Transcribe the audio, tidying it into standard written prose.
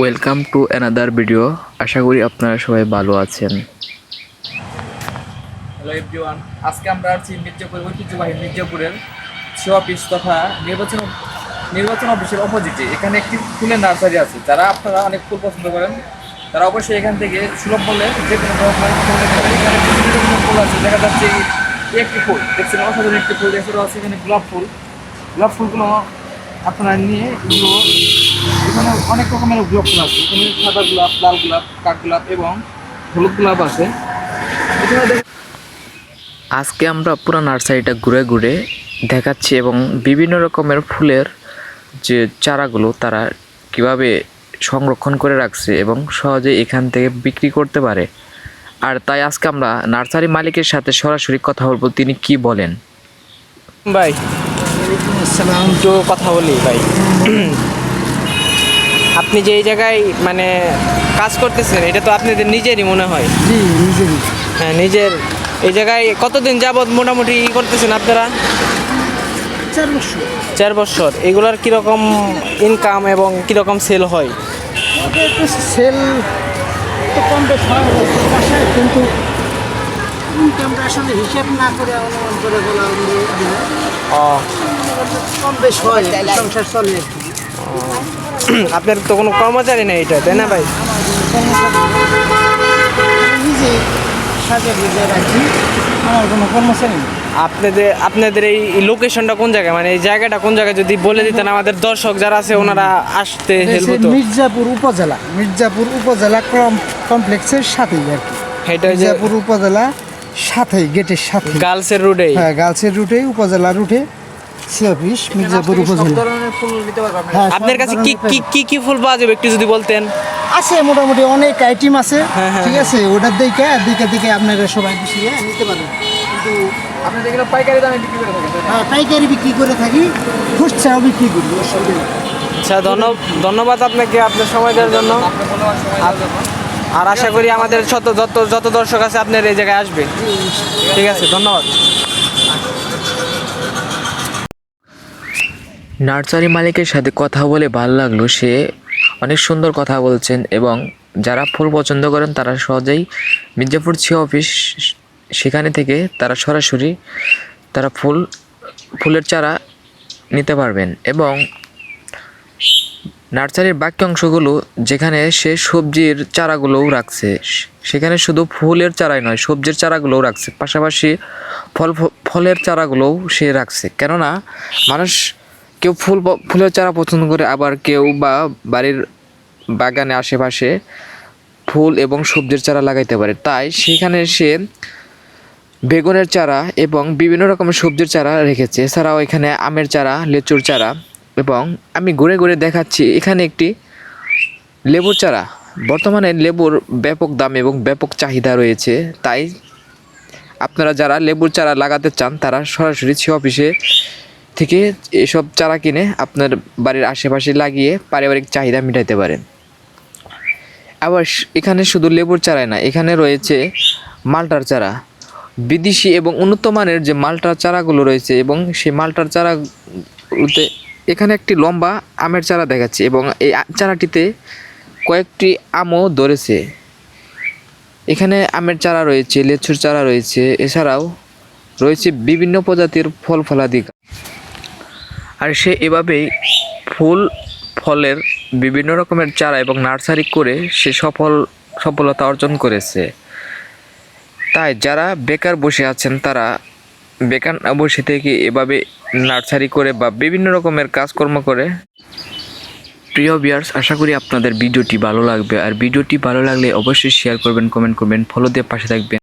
Welcome to another video. আশা করি আপনারা সবাই ভালো আছেন। হ্যালো এভরিওয়ান, আজকে আমরা আছি মির্জাপুর ঐতিহ্যবাহী মির্জাপুরের সিও অফিস তথা নির্বাচন অফিসের অপোজিটে। এখানে একটি ফুলের নার্সারি আছে। যারা আপনারা অনেক ফুল পছন্দ করেন তারা অবশ্যই এখান থেকে সুলভ মূল্যে যে কোনো ধরনের ফুল নিতে পারেন। এখানে বিভিন্ন রকমের ফুল আছে, দেখা যাচ্ছে এই একটি ফুল দেখছেন, অসাধারণ একটি ফুল। এছাড়াও আছে এখানে গোলাপ ফুলগুলো আপনারা নিয়ে এগুলো এখানে অনেক রকমের গোলাপ ফুল আছে। এখানে সাদা গোলাপ, লাল গোলাপ, কাঠগোলাপ এবং হলুদ গোলাপ আছে। এছাড়া আজকে আমরা পুরো নার্সারিটা ঘুরে ঘুরে দেখাচ্ছি এবং বিভিন্ন রকমের ফুলের যে চারাগুলো তারা কিভাবে সংরক্ষণ করে রাখছে এবং সহজে এখান থেকে বিক্রি করতে পারে। আর তাই আজকে আমরা নার্সারি মালিকের সাথে সরাসরি কথা বলবো, তিনি কি বলেন। ভাই একটু কথা বলি ভাই। আপনি যে এই জায়গায় মানে কাজ করতেছেন, এটা তো আপনাদের নিজেরই মনে হয়? জি নিজেরই। হ্যাঁ, নিজের। এই জায়গায় কতদিন যাবৎ মোটামুটি করতেছেন আপনারা? 4 বছর। 4 বছর। এগুলার কীরকম ইনকাম এবং কীরকম সেল হয়? ওটা একটু সেল তো কম বেশ হয় বাসায়, কিন্তু ইনকামটা আসলে হিসাব না করে অনুমান করে বলা ও, কম বেশ হয়, সংসার চলে আর কি। আপনার তো কোনো কর্মচারী নেই এটা, তাই না ভাই? নিজে সাজা বুঝে রাখি, আমার কোনো কর্মচারী নেই। আপনাদের এই লোকেশনটা কোন জায়গায়, মানে এই জায়গাটা কোন জায়গায় যদি বলে দিতেন আমাদের দর্শক যারা আছে ওনারা আসতে হেল্প হতো। মির্জাপুর উপজেলা কমপ্লেক্সের সাথেই আর কি। এটা যে মির্জাপুর উপজেলা সাথেই, গেটের সাথে, গার্লসের রোডেই। হ্যাঁ গার্লসের রুটে, উপজেলা রুটে সি অফিস মির্জাপুর সব উপজেলা। ধরনের ফুল নিতে পারবেন। হ্যাঁ, আপনার সব কাছে ধরনের কি কি ফুল পাওয়া যাবে একটু যদি বলতেন। আছে মোটামুটি অনেক আইটেম আছে। হ্যাঁ। ঠিক আছে, ওটার দিকে আপনারা সবাই বসিয়ে নিতে পারেন। কিন্তু আপনি যেগুলো পাইকারি দামে বিক্রি করে থাকেন, তাই না? পাইকারি বিক্রি করে থাকি, খুচরাও বিক্রি করি, অসুবিধা নেই। আচ্ছা, ধন্যবাদ আপনাকে আপনার সময় দেওয়ার জন্য। আপনার মূল্যবান সময় দেওয়ার জন্য। আর আশা করি আমাদের যত দর্শক আছে আপনার এই জায়গায় আসবে। ঠিক আছে, ধন্যবাদ। নার্সারি মালিকের সাথে কথা বলে ভালো লাগলো। সে অনেক সুন্দর কথা বলছেন এবং যারা ফুল পছন্দ করেন তারা সহজেই মির্জাপুর সিও অফিস, সেখানে থেকে তারা সরাসরি তারা ফুলের চারা নিতে পারবেন। এবং নার্সারির বাকি অংশগুলো যেখানে সে সবজির চারাগুলোও রাখছে, সেখানে শুধু ফুলের চারাই নয়, সবজির চারাগুলোও রাখছে, পাশাপাশি ফলের চারাগুলোও সে রাখছে। কেননা মানুষ কেউ ফুলের চারা পছন্দ করে, আবার কেউ বা বাড়ির বাগানে আশেপাশে ফুল এবং সবজির চারা লাগাইতে পারে। তাই সেখানে সে বেগুনের চারা এবং বিভিন্ন রকমের সবজির চারা রেখেছে। এছাড়াও এখানে আমের চারা, লিচুর চারা, এবং আমি ঘুরে ঘুরে দেখাচ্ছি এখানে একটি লেবুর চারা। বর্তমানে লেবুর ব্যাপক দাম এবং ব্যাপক চাহিদা রয়েছে। তাই আপনারা যারা লেবুর চারা লাগাতে চান তারা সরাসরি সিও অফিসে থেকে এসব চারা কিনে আপনার বাড়ির আশেপাশে লাগিয়ে পারিবারিক চাহিদা মেটাতে পারেন। আবার এখানে শুধু লেবুর চারাই না, এখানে রয়েছে মালটার চারা, বিদেশি এবং উন্নত মানের যে মালটার চারাগুলো রয়েছে, এবং সেই মালটার চারাগুলোতে এখানে একটি লম্বা আমের চারা দেখাচ্ছে এবং এই চারাটিতে কয়েকটি আমও ধরেছে। এখানে আমের চারা রয়েছে, লিচুর চারা রয়েছে, এছাড়াও রয়েছে বিভিন্ন প্রজাতির ফলাদি। আর সে এভাবেই ফলের বিভিন্ন রকমের চারা এবং নার্সারি করে সে সফলতা অর্জন করেছে। তাই যারা বেকার বসে আছেন তারা বেকার না বসে থেকে এভাবে নার্সারি করে বা বিভিন্ন রকমের কাজকর্ম করে। প্রিয় ভিউয়ার্স, আশা করি আপনাদের ভিডিওটি ভালো লাগবে। আর ভিডিওটি ভালো লাগলে অবশ্যই শেয়ার করবেন, কমেন্ট করবেন, ফলো দিয়ে পাশে থাকবেন।